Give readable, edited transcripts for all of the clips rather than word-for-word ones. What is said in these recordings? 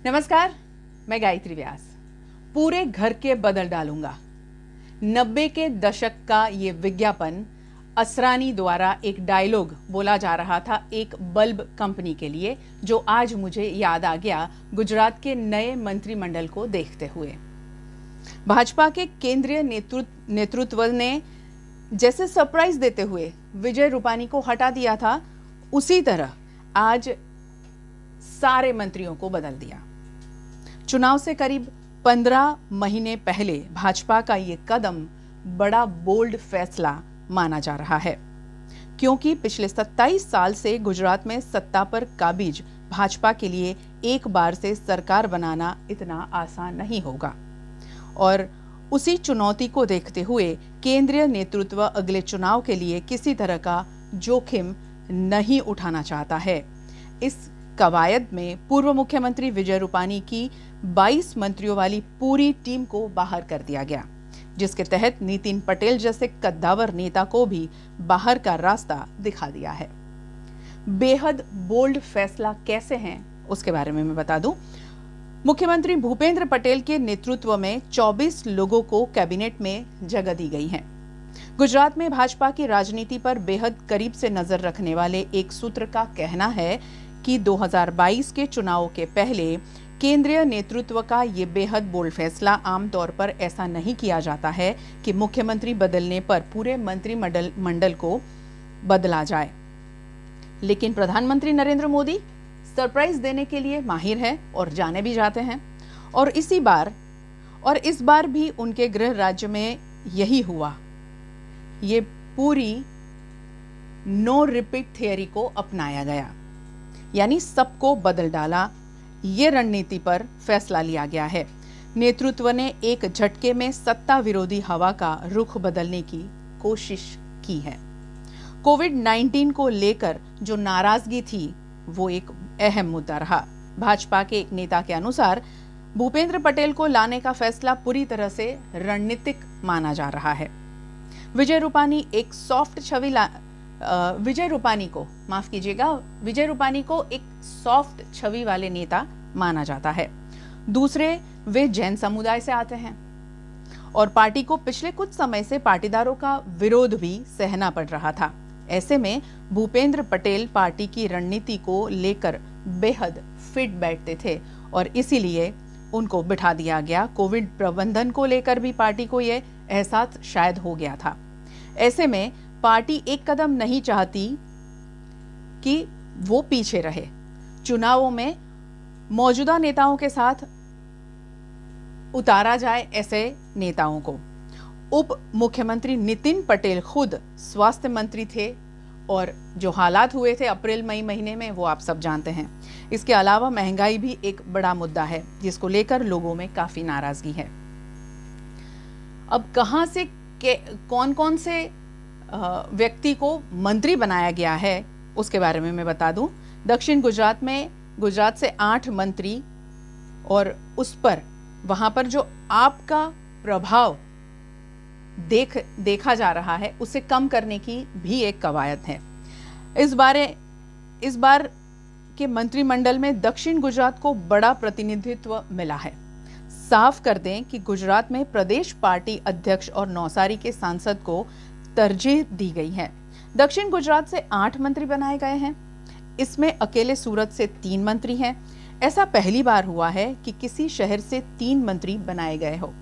नमस्कार, मैं गायत्री व्यास। पूरे घर के बदल डालूंगा। 90 के दशक का ये विज्ञापन असरानी द्वारा एक डायलॉग बोला जा रहा था एक बल्ब कंपनी के लिए, जो आज मुझे याद आ गया गुजरात के नए मंत्रिमंडल को देखते हुए। भाजपा के केंद्रीय नेतृत्व ने जैसे सरप्राइज देते हुए विजय रूपानी को हटा दिया था, उसी तरह आज सारे मंत्रियों को बदल दिया। चुनाव से करीब 15 महीने पहले भाजपा का ये कदम बड़ा बोल्ड फैसला माना जा रहा है, क्योंकि पिछले 27 साल से गुजरात में सत्ता पर काबिज भाजपा के लिए एक बार से सरकार बनाना इतना आसान नहीं होगा। और उसी चुनौती को देखते हुए केंद्रीय नेतृत्व अगले चुनाव के लिए किसी तरह का जोखिम नहीं उठाना चाहता है। इस कवायद में पूर्व मुख्यमंत्री विजय रूपानी की 22 मंत्रियों वाली पूरी टीम को बाहर कर दिया गया, जिसके तहत नितिन पटेल जैसे कद्दावर नेता को भी बाहर का रास्ता दिखा दिया है। बेहद बोल्ड फैसला कैसे हैं उसके बारे में मैं बता दूं। मुख्यमंत्री भूपेंद्र पटेल के नेतृत्व में 24 लोगों को कैबिनेट में जगह दी गई है। गुजरात में भाजपा की राजनीति पर बेहद करीब से नजर रखने वाले एक सूत्र का कहना है कि 2022 के चुनाव के पहले केंद्रीय नेतृत्व का ये बेहद बोल्ड फैसला आमतौर पर ऐसा नहीं किया जाता है कि मुख्यमंत्री बदलने पर पूरे मंत्रिमंडल को बदला जाए, लेकिन प्रधानमंत्री नरेंद्र मोदी सरप्राइज देने के लिए माहिर है और जाने भी जाते हैं। और इस बार भी उनके गृह राज्य में यही हुआ। ये पूरी नो रिपीट थियरी को अपनाया गया, यानी सबको बदल डाला। ये रणनीति पर फैसला लिया गया है। नेतृत्व ने एक झटके में सत्ता विरोधी हवा का रुख बदलने की कोशिश की है। कोविड-19 को लेकर जो नाराजगी थी वो एक अहम मुद्दा रहा। भाजपा के एक नेता के अनुसार भूपेंद्र पटेल को लाने का फैसला पूरी तरह से रणनीतिक माना जा रहा है। विजय रूपानी को एक सॉफ्ट छवि वाले नेता माना जाता है। दूसरे, वे जैन समुदाय से आते हैं और पार्टी को पिछले कुछ समय से पाटीदारों का विरोध भी सहना पड़ रहा था। ऐसे में भूपेंद्र पटेल पार्टी की रणनीति को लेकर बेहद फिट बैठते थे और इसीलिए उनको बिठा दिया गया। कोविड प्रबंधन को लेकर भी पार्टी को यह एहसास शायद हो गया था। ऐसे में पार्टी एक कदम नहीं चाहती कि वो पीछे रहे। चुनावों में मौजूदा नेताओं के साथ उतारा जाए ऐसे नेताओं को। उप मुख्यमंत्री नितिन पटेल खुद स्वास्थ्य मंत्री थे और जो हालात हुए थे अप्रैल मई महीने में वो आप सब जानते हैं। इसके अलावा महंगाई भी एक बड़ा मुद्दा है जिसको लेकर लोगों में काफी नाराजगी है। अब कहां से कौन से व्यक्ति को मंत्री बनाया गया है उसके बारे में मैं बता दूं। दक्षिण गुजरात से 8 मंत्री और उस पर वहां पर जो आपका प्रभाव देखा जा रहा है उसे कम करने की भी एक कवायद है। इस बार के मंत्रिमंडल में दक्षिण गुजरात को बड़ा प्रतिनिधित्व मिला है। साफ कर दें कि गुजरात में प्रदेश पार्टी अध्यक्ष और नौसारी के सांसद को तरजीह दी गई है। दक्षिण गुजरात से 8 मंत्री बनाए गए हैं। इसमें अकेले सूरत से 3 मंत्री हैं। ऐसा पहली बार हुआ है कि किसी शहर से 3 मंत्री बनाए गए हो।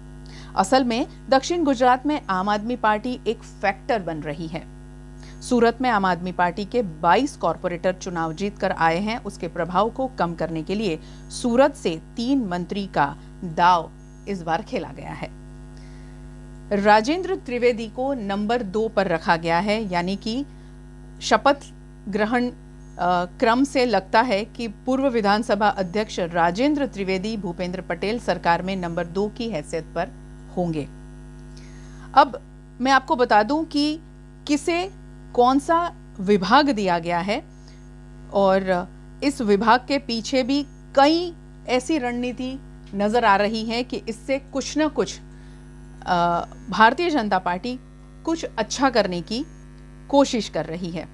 असल में दक्षिण गुजरात में आम आदमी पार्टी एक फैक्टर बन रही है। सूरत में आम आदमी पार्टी के 22 कॉर्पोरेटर चुनाव जीतकर आए हैं। उसके प्रभाव को कम करने के लिए सूरत से 3 मंत्री का दाव इस बार खेला गया है। राजेंद्र त्रिवेदी को नंबर 2 पर रखा गया है, यानी कि शपथ ग्रहण क्रम से लगता है कि पूर्व विधानसभा अध्यक्ष राजेंद्र त्रिवेदी भूपेंद्र पटेल सरकार में नंबर 2 की हैसियत पर होंगे। अब मैं आपको बता दूं कि किसे कौन सा विभाग दिया गया है और इस विभाग के पीछे भी कई ऐसी रणनीति नजर आ रही है कि इससे कुछ न कुछ भारतीय जनता पार्टी कुछ अच्छा करने की कोशिश कर रही है।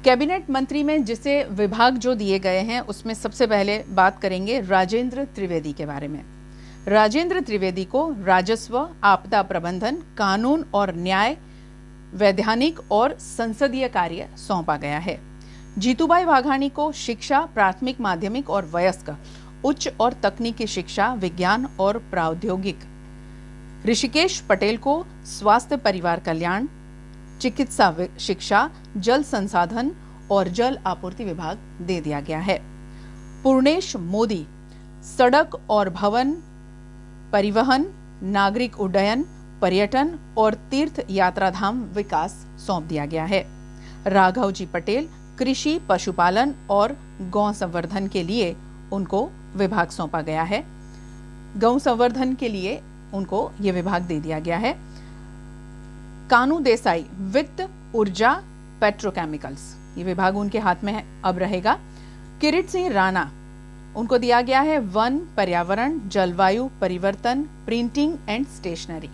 कैबिनेट मंत्री में जिसे विभाग जो दिए गए हैं उसमें सबसे पहले बात करेंगे राजेंद्र त्रिवेदी के बारे में। राजेंद्र त्रिवेदी को राजस्व, आपदा प्रबंधन, कानून और न्याय, वैधानिक और संसदीय कार्य सौंपा गया है। जीतूबाई वाघानी को शिक्षा, प्राथमिक, माध्यमिक और वयस्क, उच्च और तकनीकी शिक्षा, विज्ञान और प्रौद्योगिक। ऋषिकेश पटेल को स्वास्थ्य, परिवार कल्याण, चिकित्सा शिक्षा, जल संसाधन और जल आपूर्ति विभाग दे दिया गया है। पूर्णेश मोदी सड़क और भवन, परिवहन, नागरिक उड्डयन, पर्यटन और तीर्थ यात्राधाम विकास सौंप दिया गया है। राघवजी पटेल कृषि, पशुपालन और गौ संवर्धन के लिए उनको विभाग सौंपा गया है। गौ संवर्धन के लिए उनको ये विभाग दे दिया गया है। कानू देसाई वित्त, ऊर्जा, पेट्रोकेमिकल्स, ये विभाग उनके हाथ में अब रहेगा। किरीट सिंह राणा उनको दिया गया है वन, पर्यावरण, जलवायु परिवर्तन, printing and stationery.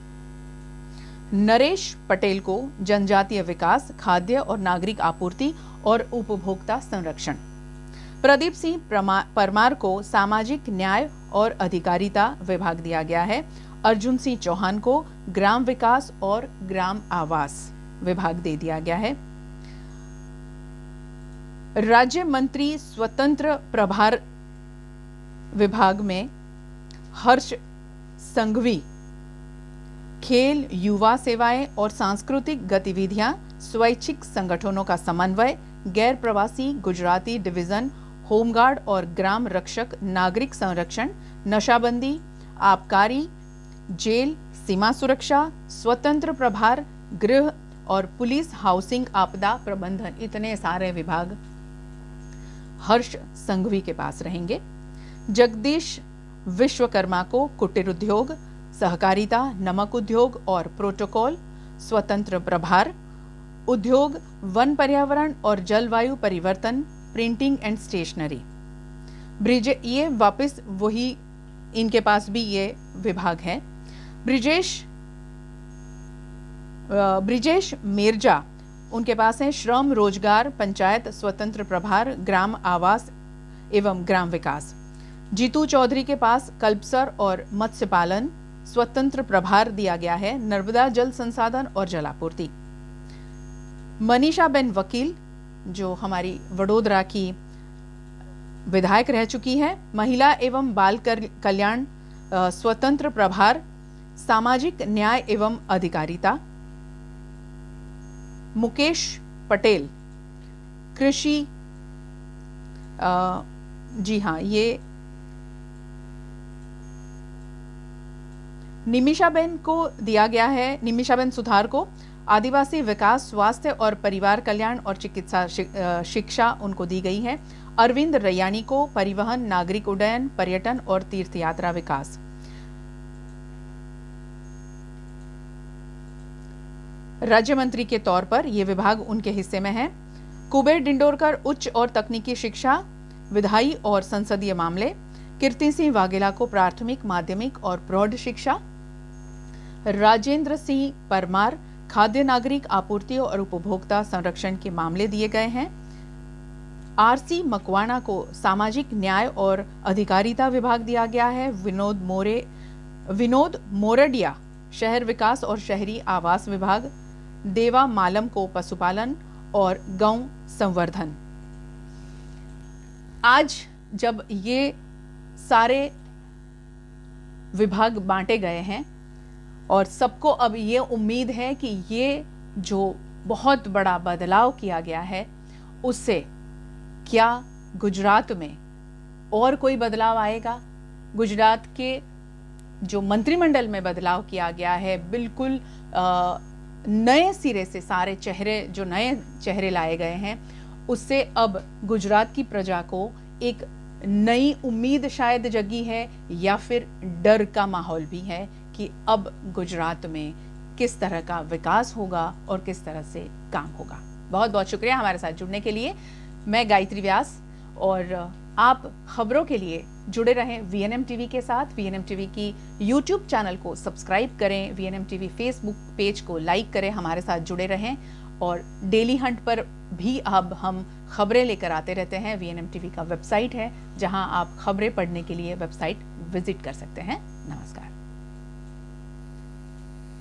Naresh Patel को जनजातीय विकास, खाद्य और नागरिक आपूर्ति और उपभोक्ता संरक्षण। प्रदीप सिंह परमार को सामाजिक न्याय और अधिकारिता विभाग दिया गया है। अर्जुन सिंह चौहान को ग्राम विकास और ग्राम आवास विभाग दे दिया गया है। राज्य मंत्री स्वतंत्र प्रभार विभाग में हर्ष संघवी खेल, युवा सेवाएं और सांस्कृतिक गतिविधियां, स्वैच्छिक संगठनों का समन्वय, गैर प्रवासी गुजराती डिवीजन, होमगार्ड और ग्राम रक्षक, नागरिक संरक्षण, नशाबंदी, आबकारी, जेल, सीमा सुरक्षा, स्वतंत्र प्रभार, गृह और पुलिस, हाउसिंग, आपदा प्रबंधन, इतने सारे विभाग हर्ष संघवी के पास रहेंगे। जगदीश विश्वकर्मा को कुटीर उद्योग, सहकारिता, नमक उद्योग और प्रोटोकॉल, स्वतंत्र प्रभार, उद्योग, वन, पर्यावरण और जलवायु परिवर्तन, प्रिंटिंग एंड स्टेशनरी। ये वापस वही, इनके पास भी ये विभाग है। ब्रिजेश मिर्जा उनके पास है श्रम, रोजगार, पंचायत, स्वतंत्र प्रभार, ग्राम आवास एवं ग्राम विकास। जीतू चौधरी के पास कल्पसर और मत्स्य पालन, स्वतंत्र प्रभार दिया गया है। नर्मदा जल संसाधन और जलापूर्ति। मनीषाबेन वकील जो हमारी वडोदरा की विधायक रह चुकी है, महिला एवं बाल कल्याण, स्वतंत्र प्रभार, सामाजिक न्याय एवं अधिकारिता। मुकेश पटेल कृषि, जी हाँ, ये निमिषाबेन को दिया गया है, निमिषाबेन सुथार को आदिवासी विकास, स्वास्थ्य और परिवार कल्याण और चिकित्सा शिक्षा उनको दी गई है। अरविंद रैयानी को परिवहन, नागरिक उड्डयन, पर्यटन और तीर्थ यात्रा विकास। राज्य मंत्री के तौर पर यह विभाग उनके हिस्से में है। कुबेर डिंडोरकर उच्च और तकनीकी शिक्षा, विधायी और संसदीय मामले। कीर्ति सिंह वाघेला को प्राथमिक, माध्यमिक और प्रौढ़ शिक्षा। राजेंद्र सिंह परमार खाद्य, नागरिक आपूर्ति और उपभोक्ता संरक्षण के मामले दिए गए हैं। आरसी मकवाना को सामाजिक न्याय और अधिकारिता विभाग दिया गया है। विनोद मोरडिया शहर विकास और शहरी आवास विभाग। देवा मालम को पशुपालन और गौ संवर्धन। आज जब ये सारे विभाग बांटे गए हैं और सबको अब ये उम्मीद है कि ये जो बहुत बड़ा बदलाव किया गया है उससे क्या गुजरात में और कोई बदलाव आएगा। गुजरात के जो मंत्रिमंडल में बदलाव किया गया है, बिल्कुल नए सिरे से सारे नए चेहरे लाए गए हैं, उससे अब गुजरात की प्रजा को एक नई उम्मीद शायद जगी है या फिर डर का माहौल भी है कि अब गुजरात में किस तरह का विकास होगा और किस तरह से काम होगा। बहुत बहुत शुक्रिया हमारे साथ जुड़ने के लिए। मैं गायत्री व्यास, और आप खबरों के लिए जुड़े रहें वीएनएम टीवी के साथ। वीएनएम टीवी की यूट्यूब चैनल को सब्सक्राइब करें, वीएनएम टीवी फेसबुक पेज को लाइक करें, हमारे साथ जुड़े रहें और डेली हंट पर भी अब हम खबरें लेकर आते रहते हैं। VNM टीवी का वेबसाइट है जहां आप खबरें पढ़ने के लिए वेबसाइट विजिट कर सकते हैं। नमस्कार।